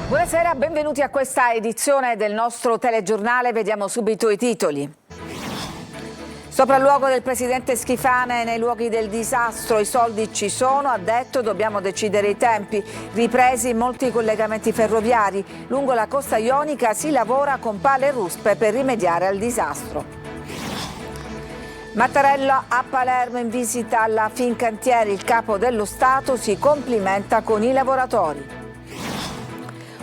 Buonasera, benvenuti a questa edizione del nostro telegiornale. Vediamo subito i titoli. Sopralluogo del presidente Schifani nei luoghi del disastro, i soldi ci sono, ha detto, dobbiamo decidere i tempi. Ripresi molti collegamenti ferroviari, lungo la costa ionica si lavora con pale e ruspe per rimediare al disastro. Mattarella a Palermo in visita alla Fincantieri, il capo dello Stato si complimenta con i lavoratori.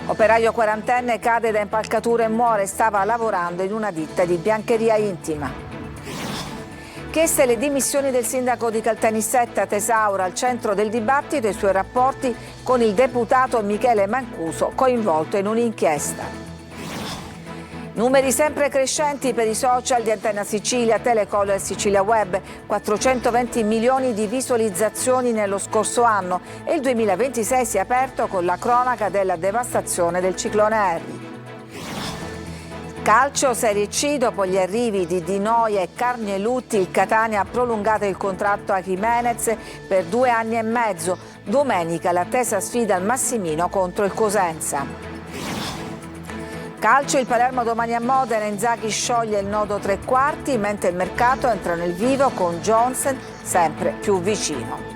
Operaio quarantenne cade da impalcatura e muore, stava lavorando in una ditta di biancheria intima. Chieste le dimissioni del sindaco di Caltanissetta, Tesaura, al centro del dibattito i suoi rapporti con il deputato Michele Mancuso, coinvolto in un'inchiesta. Numeri sempre crescenti per i social di Antenna Sicilia, Telecol e Sicilia Web, 420 milioni di visualizzazioni nello scorso anno e il 2026 si è aperto con la cronaca della devastazione del ciclone Harry. Calcio Serie C, dopo gli arrivi di Di Noia e Carnelutti, il Catania ha prolungato il contratto a Jimenez per 2 anni e mezzo. Domenica l'attesa sfida al Massimino contro il Cosenza. Calcio, il Palermo domani a Modena, Inzaghi scioglie il nodo tre quarti, mentre il mercato entra nel vivo con Johnson sempre più vicino.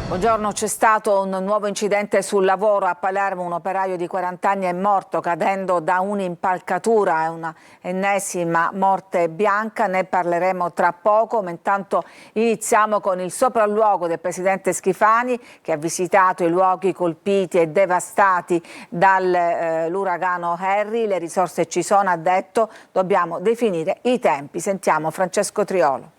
Buongiorno, c'è stato un nuovo incidente sul lavoro a Palermo, un operaio di 40 anni è morto cadendo da un'impalcatura, è una ennesima morte bianca, ne parleremo tra poco, ma intanto iniziamo con il sopralluogo del presidente Schifani che ha visitato i luoghi colpiti e devastati dall'uragano Harry, le risorse ci sono, ha detto, dobbiamo definire i tempi. Sentiamo Francesco Triolo.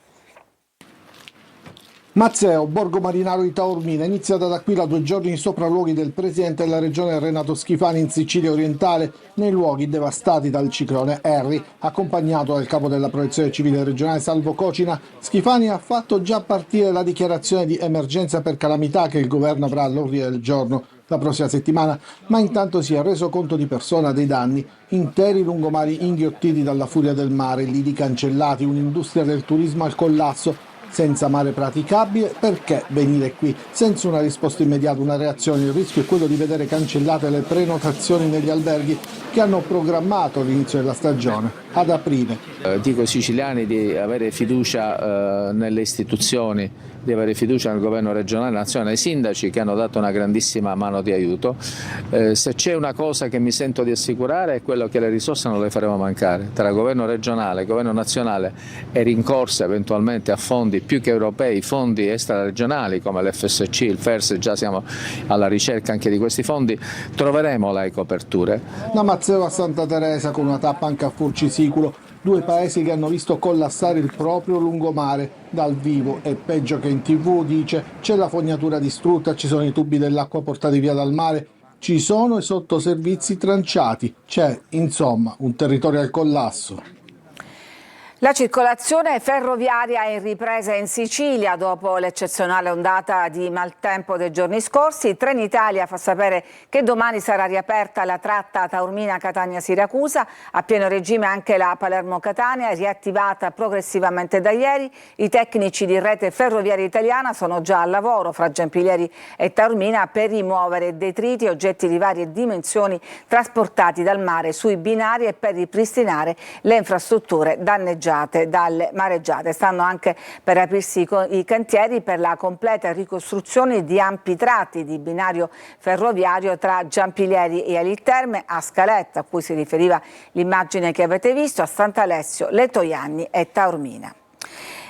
Mazzeo, Borgo Marinaro di Taormina, iniziata da qui la 2 giorni di sopralluoghi del presidente della regione Renato Schifani in Sicilia orientale, nei luoghi devastati dal ciclone Harry. Accompagnato dal capo della protezione civile regionale Salvo Cocina, Schifani ha fatto già partire la dichiarazione di emergenza per calamità che il governo avrà all'ordine del giorno la prossima settimana, ma intanto si è reso conto di persona dei danni. Interi lungomari inghiottiti dalla furia del mare, lidi cancellati, un'industria del turismo al collasso. Senza mare praticabile, perché venire qui? Senza una risposta immediata, una reazione, il rischio è quello di vedere cancellate le prenotazioni negli alberghi che hanno programmato l'inizio della stagione ad aprile. Dico ai siciliani di avere fiducia nelle istituzioni, di avere fiducia nel governo regionale e nazionale, ai sindaci che hanno dato una grandissima mano di aiuto. Se c'è una cosa che mi sento di assicurare è quello che le risorse non le faremo mancare. Tra governo regionale, governo nazionale e rincorsa eventualmente a fondi più che europei, fondi extraregionali come l'FSC, il FERS, già siamo alla ricerca anche di questi fondi, troveremo le coperture. Da Mazzeo a Santa Teresa con una tappa anche a Furcisiculo, 2 paesi che hanno visto collassare il proprio lungomare. Dal vivo è peggio che in TV, dice, c'è la fognatura distrutta, ci sono i tubi dell'acqua portati via dal mare, ci sono i sottoservizi tranciati, c'è insomma un territorio al collasso. La circolazione ferroviaria è in ripresa in Sicilia dopo l'eccezionale ondata di maltempo dei giorni scorsi. Trenitalia fa sapere che domani sarà riaperta la tratta Taormina-Catania-Siracusa, a pieno regime anche la Palermo-Catania, riattivata progressivamente da ieri. I tecnici di Rete Ferroviaria Italiana sono già al lavoro fra Giampilieri e Taormina per rimuovere detriti e oggetti di varie dimensioni trasportati dal mare sui binari e per ripristinare le infrastrutture danneggiate dalle mareggiate. Stanno anche per aprirsi i cantieri per la completa ricostruzione di ampi tratti di binario ferroviario tra Giampilieri e Aliterme, a Scaletta, a cui si riferiva l'immagine che avete visto, a Sant'Alessio, Letojanni e Taormina.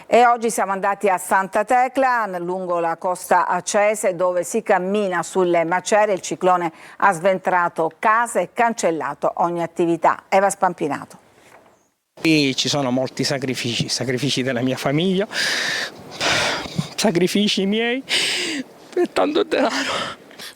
E oggi siamo andati a Santa Tecla, lungo la costa acese, dove si cammina sulle macerie. Il ciclone ha sventrato case e cancellato ogni attività. Eva Spampinato. Qui ci sono molti sacrifici della mia famiglia, sacrifici miei e tanto denaro.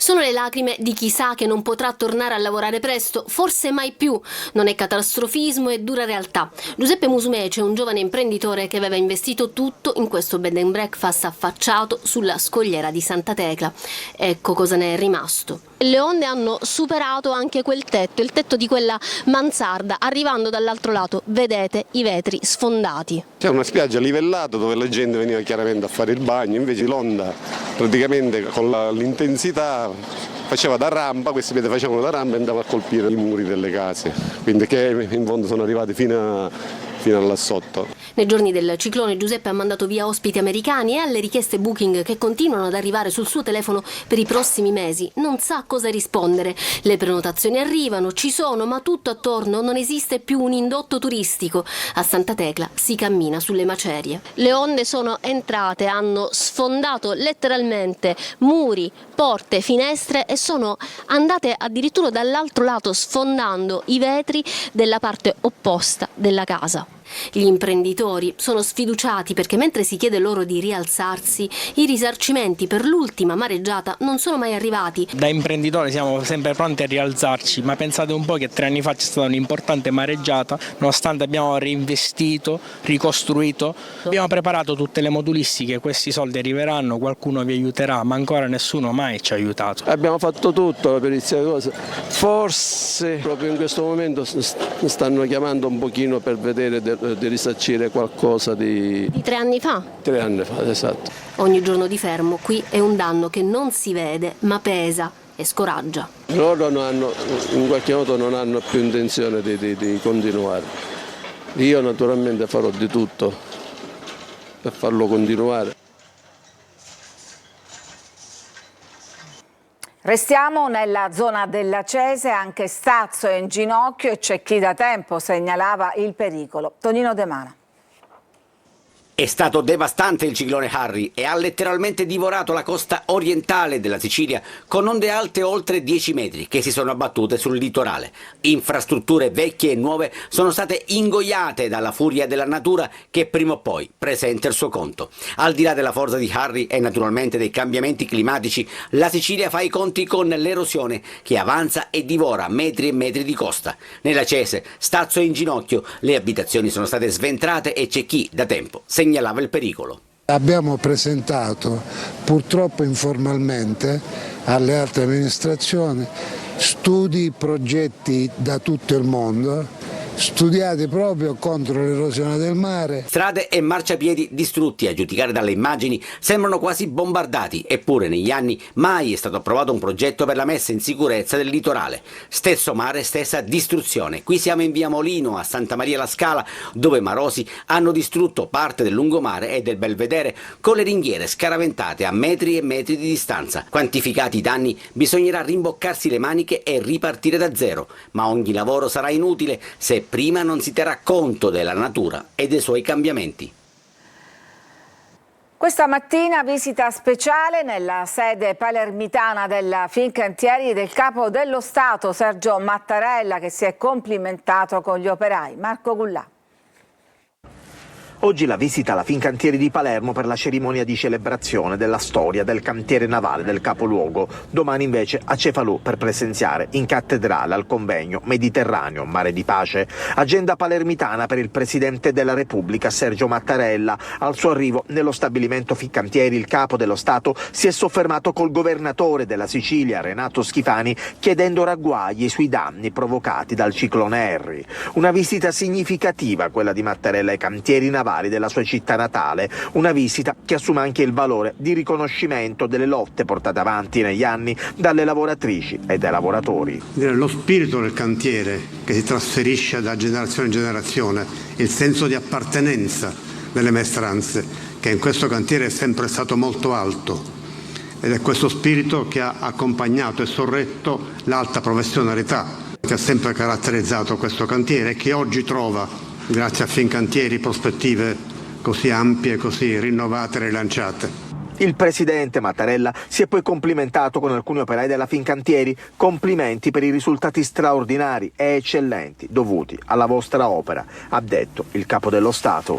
Sono le lacrime di chi sa che non potrà tornare a lavorare presto, forse mai più. Non è catastrofismo, è dura realtà. Giuseppe Musumeci è un giovane imprenditore che aveva investito tutto in questo bed and breakfast affacciato sulla scogliera di Santa Tecla. Ecco cosa ne è rimasto. Le onde hanno superato anche quel tetto, il tetto di quella mansarda, arrivando dall'altro lato, vedete i vetri sfondati. C'è una spiaggia livellata dove la gente veniva chiaramente a fare il bagno, invece l'onda praticamente con l'intensità faceva da rampa, questi piedi facevano da rampa e andava a colpire i muri delle case, quindi che in fondo sono arrivati fino là sotto. Nei giorni del ciclone Giuseppe ha mandato via ospiti americani e alle richieste booking che continuano ad arrivare sul suo telefono per i prossimi mesi non sa cosa rispondere. Le prenotazioni arrivano, ci sono, ma tutto attorno non esiste più un indotto turistico. A Santa Tecla si cammina sulle macerie. Le onde sono entrate, hanno sfondato letteralmente muri, porte, finestre e sono andate addirittura dall'altro lato, sfondando i vetri della parte opposta della casa. Gli imprenditori sono sfiduciati perché mentre si chiede loro di rialzarsi, i risarcimenti per l'ultima mareggiata non sono mai arrivati. Da imprenditori siamo sempre pronti a rialzarci, ma pensate un po' che 3 anni fa c'è stata un'importante mareggiata, nonostante abbiamo reinvestito, ricostruito, abbiamo preparato tutte le modulistiche, questi soldi arriveranno, qualcuno vi aiuterà, ma ancora nessuno mai ci ha aiutato. Abbiamo fatto tutto, la perizia di cose, forse proprio in questo momento stanno chiamando un pochino per vedere di risarcire qualcosa di 3 anni fa? 3 anni fa, esatto. Ogni giorno di fermo qui è un danno che non si vede ma pesa e scoraggia. Loro in qualche modo non hanno più intenzione di continuare. Io naturalmente farò di tutto per farlo continuare. Restiamo nella zona della Cese, anche Stazzo è in ginocchio e c'è chi da tempo segnalava il pericolo. Tonino De Mana. È stato devastante il ciclone Harry e ha letteralmente divorato la costa orientale della Sicilia con onde alte oltre 10 metri che si sono abbattute sul litorale. Infrastrutture vecchie e nuove sono state ingoiate dalla furia della natura che prima o poi presenta il suo conto. Al di là della forza di Harry e naturalmente dei cambiamenti climatici, la Sicilia fa i conti con l'erosione che avanza e divora metri e metri di costa. Nella Cese, Stazzo è in ginocchio, le abitazioni sono state sventrate e c'è chi da tempo segnalava il pericolo. Abbiamo presentato, purtroppo informalmente, alle altre amministrazioni studi, progetti da tutto il mondo, studiati proprio contro l'erosione del mare. Strade e marciapiedi distrutti, a giudicare dalle immagini sembrano quasi bombardati, eppure negli anni mai è stato approvato un progetto per la messa in sicurezza del litorale. Stesso mare, stessa distruzione. Qui siamo in via Molino a Santa Maria la Scala, dove marosi hanno distrutto parte del lungomare e del belvedere con le ringhiere scaraventate a metri e metri di distanza. Quantificati i danni, bisognerà rimboccarsi le maniche e ripartire da zero, ma ogni lavoro sarà inutile se prima non si terrà conto della natura e dei suoi cambiamenti. Questa mattina visita speciale nella sede palermitana della Fincantieri del Capo dello Stato Sergio Mattarella, che si è complimentato con gli operai. Marco Gullà. Oggi la visita alla Fincantieri di Palermo per la cerimonia di celebrazione della storia del cantiere navale del capoluogo. Domani invece a Cefalù per presenziare in cattedrale al convegno Mediterraneo, Mare di Pace. Agenda palermitana per il Presidente della Repubblica Sergio Mattarella. Al suo arrivo nello stabilimento Fincantieri il Capo dello Stato si è soffermato col governatore della Sicilia Renato Schifani chiedendo ragguagli sui danni provocati dal ciclone Harry. Una visita significativa quella di Mattarella ai cantieri navali della sua città natale, una visita che assume anche il valore di riconoscimento delle lotte portate avanti negli anni dalle lavoratrici e dai lavoratori. Lo spirito del cantiere che si trasferisce da generazione in generazione, il senso di appartenenza delle maestranze, che in questo cantiere è sempre stato molto alto, ed è questo spirito che ha accompagnato e sorretto l'alta professionalità che ha sempre caratterizzato questo cantiere e che oggi trova, grazie a Fincantieri, prospettive così ampie, così rinnovate e rilanciate. Il presidente Mattarella si è poi complimentato con alcuni operai della Fincantieri. Complimenti per i risultati straordinari e eccellenti dovuti alla vostra opera, ha detto il Capo dello Stato.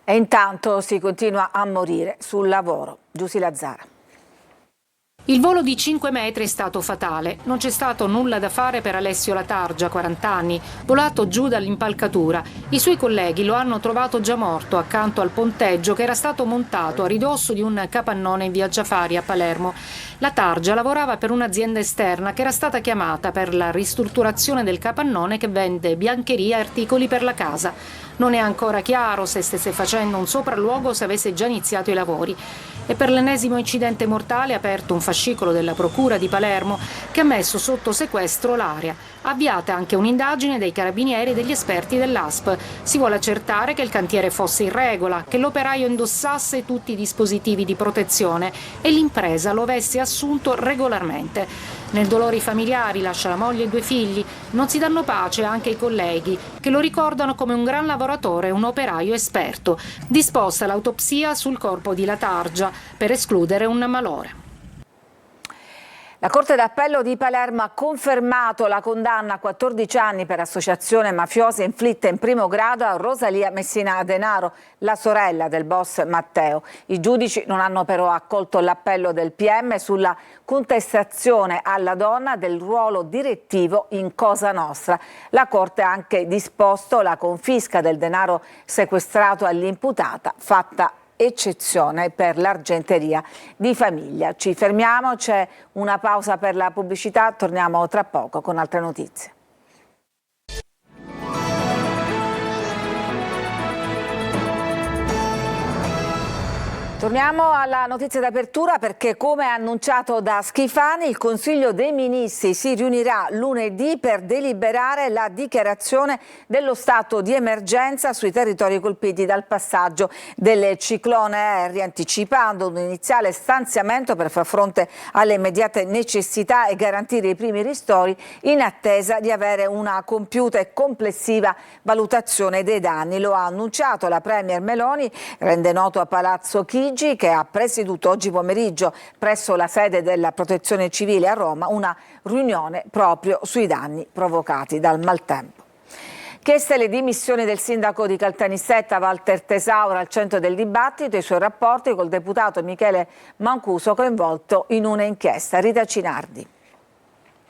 E intanto si continua a morire sul lavoro. Giusy Lazzara. Il volo di 5 metri è stato fatale. Non c'è stato nulla da fare per Alessio Latargia, 40 anni, volato giù dall'impalcatura. I suoi colleghi lo hanno trovato già morto accanto al ponteggio che era stato montato a ridosso di un capannone in via Giafari a Palermo. Latargia lavorava per un'azienda esterna che era stata chiamata per la ristrutturazione del capannone che vende biancheria e articoli per la casa. Non è ancora chiaro se stesse facendo un sopralluogo o se avesse già iniziato i lavori. E per l'ennesimo incidente mortale è aperto un fascicolo della Procura di Palermo che ha messo sotto sequestro l'area. Avviata anche un'indagine dei carabinieri e degli esperti dell'ASP. Si vuole accertare che il cantiere fosse in regola, che l'operaio indossasse tutti i dispositivi di protezione e l'impresa lo avesse assunto regolarmente. Nel dolore i familiari, lascia la moglie e 2 figli. Non si danno pace anche i colleghi, che lo ricordano come un gran lavoratore e un operaio esperto. Disposta l'autopsia sul corpo di Latargia per escludere un malore. La Corte d'Appello di Palermo ha confermato la condanna a 14 anni per associazione mafiosa inflitta in primo grado a Rosalia Messina Denaro, la sorella del boss Matteo. I giudici non hanno però accolto l'appello del PM sulla contestazione alla donna del ruolo direttivo in Cosa Nostra. La Corte ha anche disposto la confisca del denaro sequestrato all'imputata, fatta eccezione per l'argenteria di famiglia. Ci fermiamo, c'è una pausa per la pubblicità, torniamo tra poco con altre notizie. Torniamo alla notizia d'apertura perché, come annunciato da Schifani, il Consiglio dei Ministri si riunirà lunedì per deliberare la dichiarazione dello stato di emergenza sui territori colpiti dal passaggio del ciclone Harry, anticipando un iniziale stanziamento per far fronte alle immediate necessità e garantire i primi ristori in attesa di avere una compiuta e complessiva valutazione dei danni. Lo ha annunciato la Premier Meloni, rende noto a Palazzo Chigi, che ha presieduto oggi pomeriggio presso la sede della Protezione Civile a Roma una riunione proprio sui danni provocati dal maltempo. Chieste le dimissioni del sindaco di Caltanissetta Walter Tesauro al centro del dibattito e i suoi rapporti col deputato Michele Mancuso coinvolto in una inchiesta. Rita Cinardi.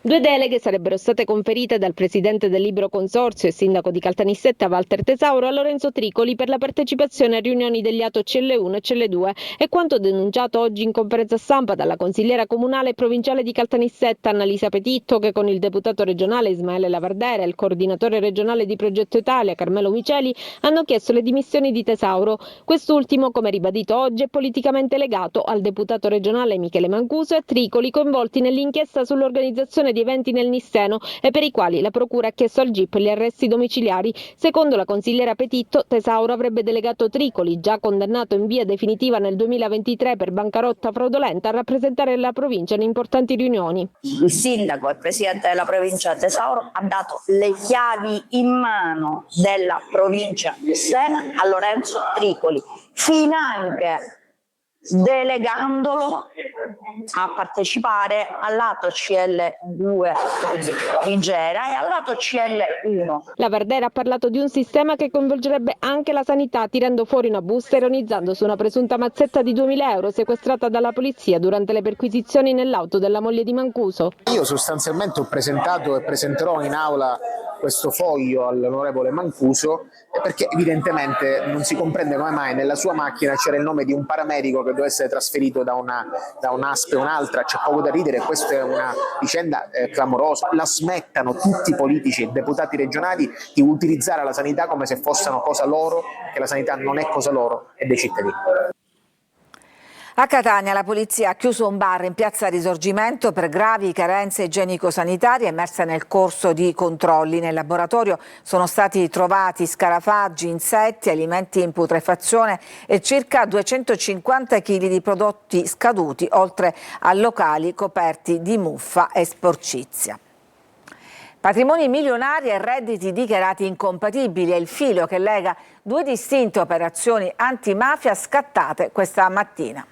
2 deleghe sarebbero state conferite dal presidente del Libero Consorzio e sindaco di Caltanissetta Walter Tesauro a Lorenzo Tricoli per la partecipazione a riunioni degli ATO CL1 e CL2 e quanto denunciato oggi in conferenza stampa dalla consigliera comunale e provinciale di Caltanissetta Annalisa Petitto, che con il deputato regionale Ismaele Lavardera e il coordinatore regionale di Progetto Italia Carmelo Miceli hanno chiesto le dimissioni di Tesauro. Quest'ultimo, come ribadito oggi, è politicamente legato al deputato regionale Michele Mancuso e a Tricoli, coinvolti nell'inchiesta sull'organizzazione di eventi nel Nisseno e per i quali la procura ha chiesto al GIP gli arresti domiciliari. Secondo la consigliera Petitto, Tesauro avrebbe delegato Tricoli, già condannato in via definitiva nel 2023 per bancarotta fraudolenta, a rappresentare la provincia in importanti riunioni. Il sindaco e presidente della provincia Tesauro ha dato le chiavi in mano della provincia di Siena a Lorenzo Tricoli, finanche delegandolo a partecipare al lato CL2 di Gera e al lato CL1. La Verdera ha parlato di un sistema che coinvolgerebbe anche la sanità, tirando fuori una busta ironizzando su una presunta mazzetta di 2.000 euro sequestrata dalla polizia durante le perquisizioni nell'auto della moglie di Mancuso. Io sostanzialmente ho presentato e presenterò in aula questo foglio all'onorevole Mancuso perché evidentemente non si comprende come mai nella sua macchina c'era il nome di un paramedico che doveva essere trasferito da un'ASP a un'altra. C'è poco da ridere, questa è una vicenda clamorosa. La smettano tutti i politici e deputati regionali di utilizzare la sanità come se fossero cosa loro, che la sanità non è cosa loro, è dei cittadini. A Catania la polizia ha chiuso un bar in piazza Risorgimento per gravi carenze igienico-sanitarie emerse nel corso di controlli. Nel laboratorio sono stati trovati scarafaggi, insetti, alimenti in putrefazione e circa 250 kg di prodotti scaduti, oltre a locali coperti di muffa e sporcizia. Patrimoni milionari e redditi dichiarati incompatibili è il filo che lega 2 distinte operazioni antimafia scattate questa mattina.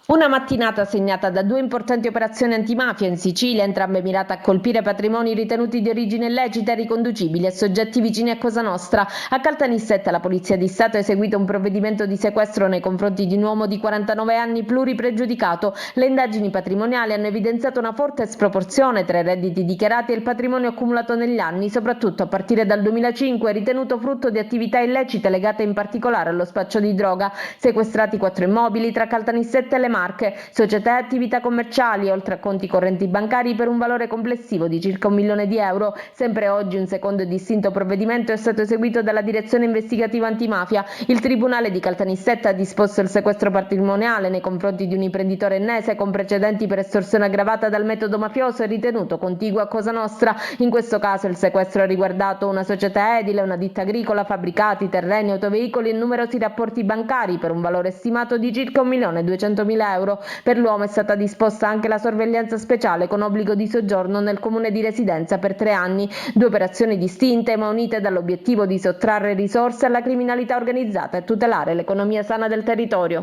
Una mattinata segnata da 2 importanti operazioni antimafia in Sicilia, entrambe mirate a colpire patrimoni ritenuti di origine illecita e riconducibili a soggetti vicini a Cosa Nostra. A Caltanissetta la Polizia di Stato ha eseguito un provvedimento di sequestro nei confronti di un uomo di 49 anni pluripregiudicato. Le indagini patrimoniali hanno evidenziato una forte sproporzione tra i redditi dichiarati e il patrimonio accumulato negli anni, soprattutto a partire dal 2005, ritenuto frutto di attività illecite legate in particolare allo spaccio di droga. Sequestrati 4 immobili tra Caltanissetta e le Marche, società e attività commerciali, oltre a conti correnti bancari per un valore complessivo di circa 1 milione di euro. Sempre oggi un secondo e distinto provvedimento è stato eseguito dalla Direzione Investigativa Antimafia. Il Tribunale di Caltanissetta ha disposto il sequestro patrimoniale nei confronti di un imprenditore ennese con precedenti per estorsione aggravata dal metodo mafioso e ritenuto contiguo a Cosa Nostra. In questo caso il sequestro ha riguardato una società edile, una ditta agricola, fabbricati, terreni, autoveicoli e numerosi rapporti bancari per un valore stimato di circa 1.200.000 euro. Per l'uomo è stata disposta anche la sorveglianza speciale con obbligo di soggiorno nel comune di residenza per 3 anni. 2 operazioni distinte ma unite dall'obiettivo di sottrarre risorse alla criminalità organizzata e tutelare l'economia sana del territorio.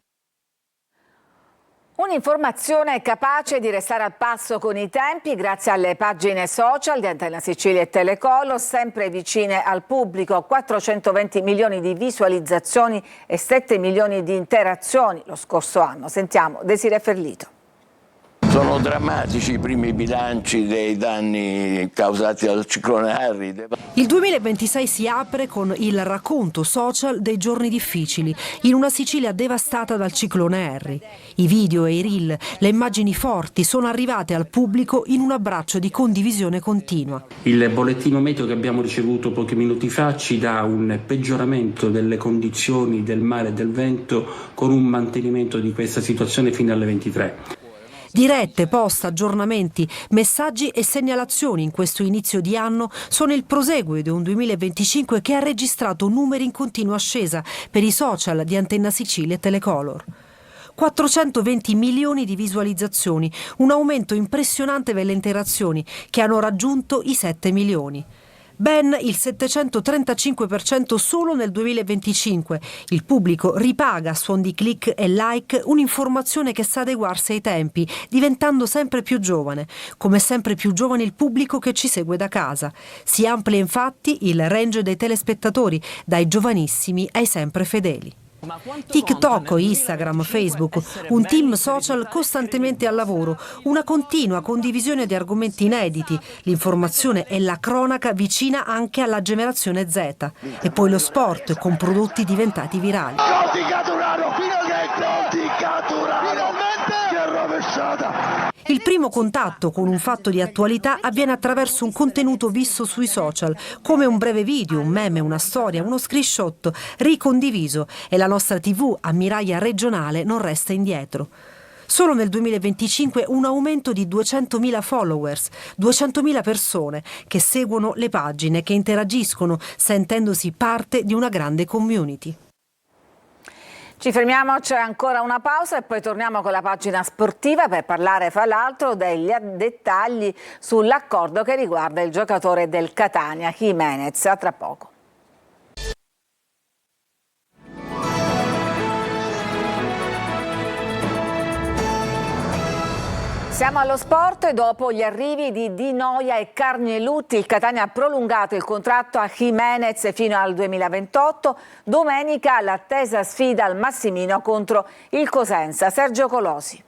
Un'informazione capace di restare al passo con i tempi grazie alle pagine social di Antenna Sicilia e Telecolor, sempre vicine al pubblico. 420 milioni di visualizzazioni e 7 milioni di interazioni lo scorso anno. Sentiamo Desiree Ferlito. Sono drammatici i primi bilanci dei danni causati dal ciclone Harry. Il 2026 si apre con il racconto social dei giorni difficili in una Sicilia devastata dal ciclone Harry. I video e i reel, le immagini forti sono arrivate al pubblico in un abbraccio di condivisione continua. Il bollettino meteo che abbiamo ricevuto pochi minuti fa ci dà un peggioramento delle condizioni del mare e del vento con un mantenimento di questa situazione fino alle 23. Dirette, post, aggiornamenti, messaggi e segnalazioni in questo inizio di anno sono il proseguo di un 2025 che ha registrato numeri in continua ascesa per i social di Antenna Sicilia e Telecolor. 420 milioni di visualizzazioni, un aumento impressionante delle interazioni che hanno raggiunto i 7 milioni. Ben il 735% solo nel 2025. Il pubblico ripaga a suon di click e like un'informazione che sa adeguarsi ai tempi, diventando sempre più giovane. Come sempre più giovane il pubblico che ci segue da casa. Si amplia infatti il range dei telespettatori, dai giovanissimi ai sempre fedeli. TikTok, Instagram, Facebook, un team social costantemente al lavoro, una continua condivisione di argomenti inediti, l'informazione e la cronaca vicina anche alla generazione Z. E poi lo sport con prodotti diventati virali. Il primo contatto con un fatto di attualità avviene attraverso un contenuto visto sui social, come un breve video, un meme, una storia, uno screenshot ricondiviso, e la nostra TV, ammiraglia regionale, non resta indietro. Solo nel 2025 un aumento di 200.000 followers, 200.000 persone che seguono le pagine, che interagiscono sentendosi parte di una grande community. Ci fermiamo, c'è ancora una pausa e poi torniamo con la pagina sportiva per parlare fra l'altro degli dettagli sull'accordo che riguarda il giocatore del Catania, Jimenez. A tra poco. Siamo allo sport e dopo gli arrivi di Di Noia e Carnelutti il Catania ha prolungato il contratto a Jimenez fino al 2028. Domenica l'attesa sfida al Massimino contro il Cosenza. Sergio Colosi.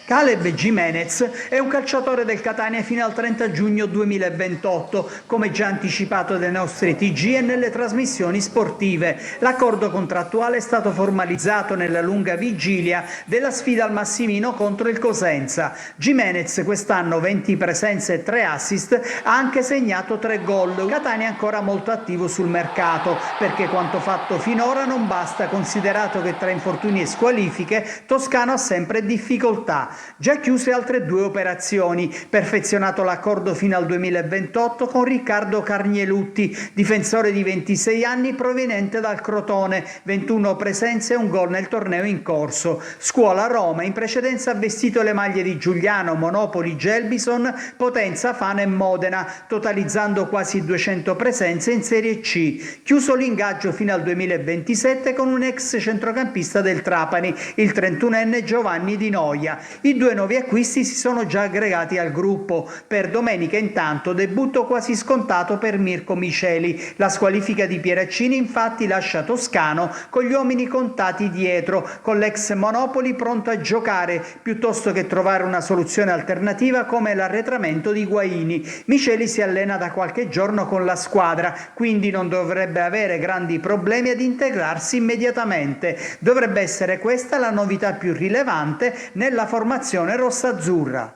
Caleb Jimenez è un calciatore del Catania fino al 30 giugno 2028, come già anticipato dai nostri TG e nelle trasmissioni sportive. L'accordo contrattuale è stato formalizzato nella lunga vigilia della sfida al Massimino contro il Cosenza. Jimenez quest'anno 20 presenze e 3 assist, ha anche segnato 3 gol. Il Catania è ancora molto attivo sul mercato, perché quanto fatto finora non basta, considerato che tra infortuni e squalifiche Toscano ha sempre difficoltà. difficoltà. Già chiuse altre 2 operazioni, perfezionato l'accordo fino al 2028 con Riccardo Carnielutti, difensore di 26 anni proveniente dal Crotone, 21 presenze e un gol nel torneo in corso. Scuola Roma, in precedenza ha vestito le maglie di Giuliano, Monopoli, Gelbison, Potenza, Fano e Modena, totalizzando quasi 200 presenze in Serie C. Chiuso l'ingaggio fino al 2027 con un ex centrocampista del Trapani, il 31enne Giovanni Di Noia. I 2 nuovi acquisti si sono già aggregati al gruppo. Per domenica intanto debutto quasi scontato per Mirko Miceli. La squalifica di Pieraccini infatti lascia Toscano con gli uomini contati dietro, con l'ex Monopoli pronto a giocare piuttosto che trovare una soluzione alternativa come l'arretramento di Guaini. Miceli si allena da qualche giorno con la squadra, quindi non dovrebbe avere grandi problemi ad integrarsi immediatamente. Dovrebbe essere questa la novità più rilevante nella formazione rossaazzurra.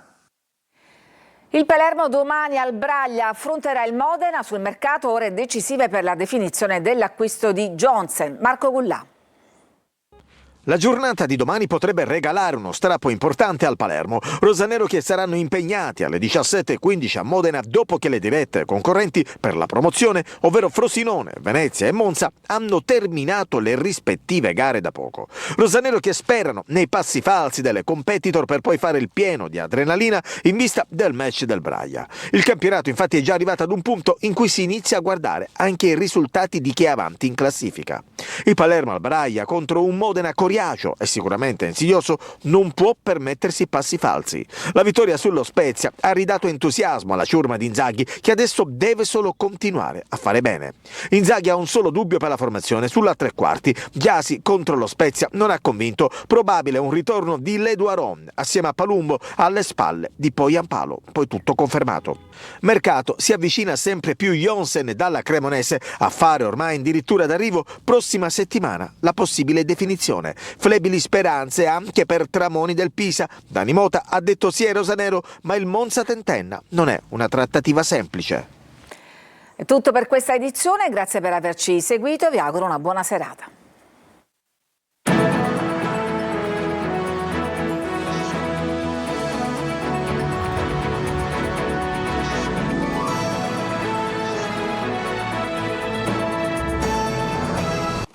Il Palermo domani al Braglia affronterà il Modena. Sul mercato ore decisive per la definizione dell'acquisto di Johnsen. Marco Gullà. La giornata di domani potrebbe regalare uno strappo importante al Palermo. Rosanero che saranno impegnati alle 17:15 a Modena dopo che le dirette concorrenti per la promozione, ovvero Frosinone, Venezia e Monza, hanno terminato le rispettive gare da poco. Rosanero che sperano nei passi falsi delle competitor per poi fare il pieno di adrenalina in vista del match del Braglia. Il campionato infatti è già arrivato ad un punto in cui si inizia a guardare anche i risultati di chi è avanti in classifica. Il Palermo al Braglia contro un Modena coriaceo e sicuramente insidioso non può permettersi passi falsi. La vittoria sullo Spezia ha ridato entusiasmo alla ciurma di Inzaghi, che adesso deve solo continuare a fare bene. Inzaghi ha un solo dubbio per la formazione sulla tre quarti. Gyasi contro lo Spezia non ha convinto, probabile un ritorno di Leduaron assieme a Palumbo alle spalle di Poyampalo, poi tutto confermato. Mercato si avvicina sempre più Johnsen dalla Cremonese, a fare ormai addirittura d'arrivo prossima settimana la possibile definizione. Flebili speranze anche per Tramoni del Pisa. Dani Mota ha detto sì ai rosanero, ma il Monza tentenna non è una trattativa semplice. È tutto per questa edizione, grazie per averci seguito e vi auguro una buona serata.